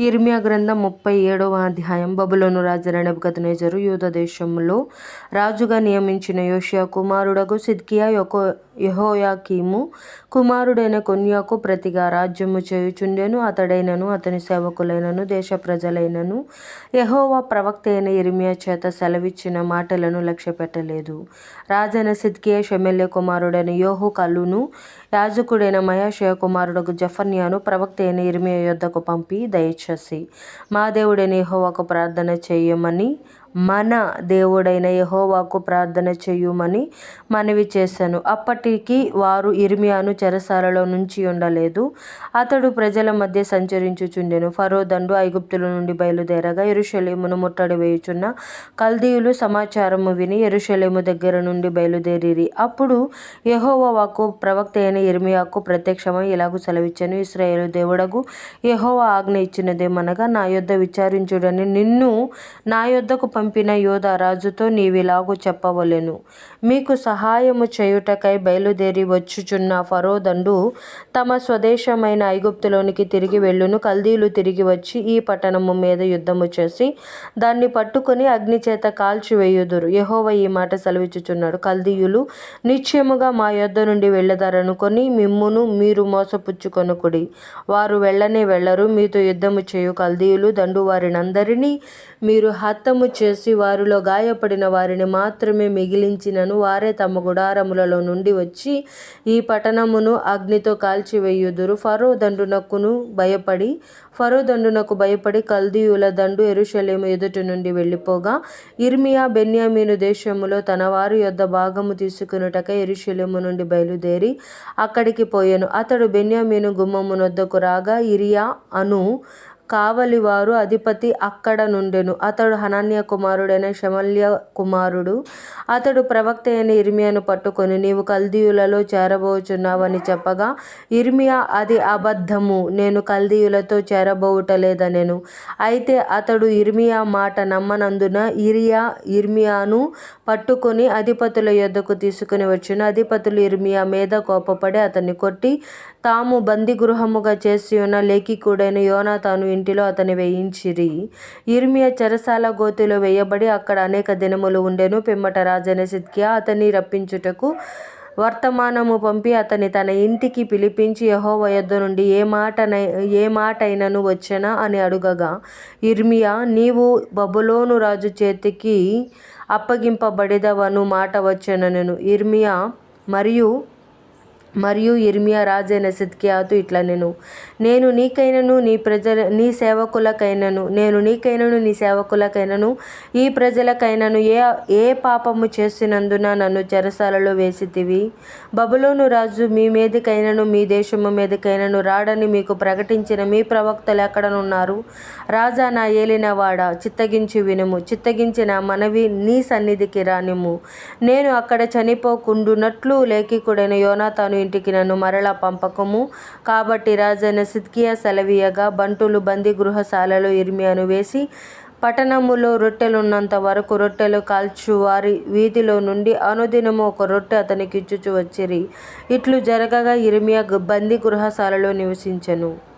యిర్మీయా గ్రంథం 37వ అధ్యాయం. బబులోను రాజైన నెబుకద్నెజరు యూదా దేశంలో రాజుగా నియమించిన యోషీయా కుమారుడగు సిద్కియా యెహోయాకీము కుమారుడైన కొన్యాకు ప్రతిగా రాజ్యము చేయుచుండెను. అతడైనను అతని సేవకులైనను దేశ ప్రజలైనను యెహోవా ప్రవక్త అయిన యిర్మీయా చేత సెలవిచ్చిన మాటలను లక్ష్యపెట్టలేదు. రాజైన సిద్కియా షెమల్యా కుమారుడైన యోహుకలును యాజకుడైన మయాషేయ కుమారుడగు జెఫన్యాను ప్రవక్త అయిన యిర్మీయా యొద్దకు పంపి దయచేసి మా దేవుడైన యెహోవాకు ప్రార్థన చేయమని మన దేవుడైన యెహోవాకు ప్రార్థన చేయుమని మనవి చేశాను. అప్పటికి వారు యిర్మీయాను చెరసాలలో నుంచి ఉండలేదు. అతడు ప్రజల మధ్య సంచరించుచుండెను. ఫరో దండు ఐగుప్తుల నుండి బయలుదేరగా యెరూషలేమును ముట్టడి వేయుచున్న కల్దీయులు సమాచారము విని యెరూషలేము దగ్గర నుండి బయలుదేరిరి. అప్పుడు యెహోవా వాక్కు ప్రవక్త అయిన యిర్మీయాకు ప్రత్యక్షమై ఇలాగు సెలవిచ్చెను. ఇశ్రాయేలు దేవుడగు యెహోవా ఆజ్ఞ ఇచ్చినదేమనగా, నా యొద్ద విచారించుడని నిన్ను నా యొద్దకు పంపిన యూదా రాజుతో నీవిలాగు చెప్పవలెను. మీకు సహాయము చేయుటకై బయలుదేరి వచ్చుచున్న ఫరో దండు తమ స్వదేశమైన ఐగుప్తులోనికి తిరిగి వెళ్ళును. కల్దీయులు తిరిగి వచ్చి ఈ పట్టణము మీద యుద్ధము చేసి దాన్ని పట్టుకొని అగ్నిచేత కాల్చివేయుదురు. యెహోవా ఈ మాట సెలవిచ్చుచున్నాడు. కల్దీయులు నిశ్చయముగా మా యొద్ద నుండి వెళ్ళుదారనుకొని మిమ్మును మీరు మోసపుచ్చుకొనకుడి. వారు వెళ్ళనే వెళ్ళరు. మీతో యుద్ధము చేయు కల్దీయులు దండు వారినందరినీ మీరు హతము చేసి వారిలో గాయపడిన వారిని మాత్రమే మిగిలించినను వారే తమ గుడారములలో నుండి వచ్చి ఈ పట్టణమును అగ్నితో కాల్చివేయుదురు. ఫరో దండునకు భయపడి కల్దీయుల దండు యెరూషలేము ఎదుట నుండి వెళ్ళిపోగా, యిర్మీయా బెన్యామీను దేశములో తన వారి యొద్ద భాగము తీసుకొనుటకై యెరూషలేము నుండి బయలుదేరి అక్కడికి పోయెను. అతడు బెన్యామీను గుమ్మమునొద్దకు రాగా ఇరియా అను కావలివారు అధిపతి అక్కడ నుండెను. అతడు హనన్యా కుమారుడైన షెమల్యా కుమారుడు. అతడు ప్రవక్త అయిన యిర్మీయాను పట్టుకొని, నీవు కల్దీయులలో చేరబోచున్నావని చెప్పగా, యిర్మీయా అది అబద్ధము, నేను కల్దీయులతో చేరబోవుటలేదనెను. అయితే అతడు యిర్మీయా మాట నమ్మనందున యిర్మీయాను పట్టుకొని అధిపతుల యొద్దకు తీసుకొని వచ్చెను. అధిపతులు యిర్మీయా మీద కోపపడి అతన్ని కొట్టి తాము బందీగృహముగా చేసియున్న లేఖికుడైన యోనాతాను ఇంటిలో అతని వేయించిరి. యిర్మీయా చెరసాల గోతిలో వేయబడి అక్కడ అనేక దినములు ఉండెను. పిమ్మట రాజైన సిద్కియా అతన్ని రప్పించుటకు వర్తమానము పంపి అతని తన ఇంటికి పిలిపించి, యెహోవా యొద్ద నుండి ఏ మాటైనను వచ్చెనా అని అడుగగా, యిర్మీయా, నీవు బబులోను రాజు చేతికి అప్పగింపబడెదవను మాట వచ్చెననెను. మరియు యిర్మీయా రాజైన సిద్కియాతో ఇట్లనెను, నేను నీకైనను నీ సేవకులకైనను ఈ ప్రజలకైనను ఏ పాపము చేసినందున నన్ను చెరసాలలో వేసితివి? బబులోను రాజు మీ మీదికైనను మీ దేశము మీదికైనను రాడని మీకు ప్రకటించిన మీ ప్రవక్తలు ఎక్కడనున్నారు? రాజా, నా ఏలినవాడా, చిత్తగించి వినుము. చిత్తగించి నా మనవి నీ సన్నిధికి రానిమ్ము. నేను అక్కడ చనిపోకుండునట్లు లేఖికుడైన యోనాతాను ఇంటికి నన్ను మరలా పంపకము. కాబట్టి రాజైన సిద్కియా సెలవీయగా, బంటులు బందీగృహశాలలో యిర్మీయాను వేసి పట్టణములో రొట్టెలున్నంత వరకు రొట్టెలు కాల్చు వారి వీధిలో నుండి అనుదినము ఒక రొట్టె అతనికిచ్చుచు వచ్చిరి. ఇట్లు జరగగా యిర్మీయా బందీగృహశాలలో నివసించెను.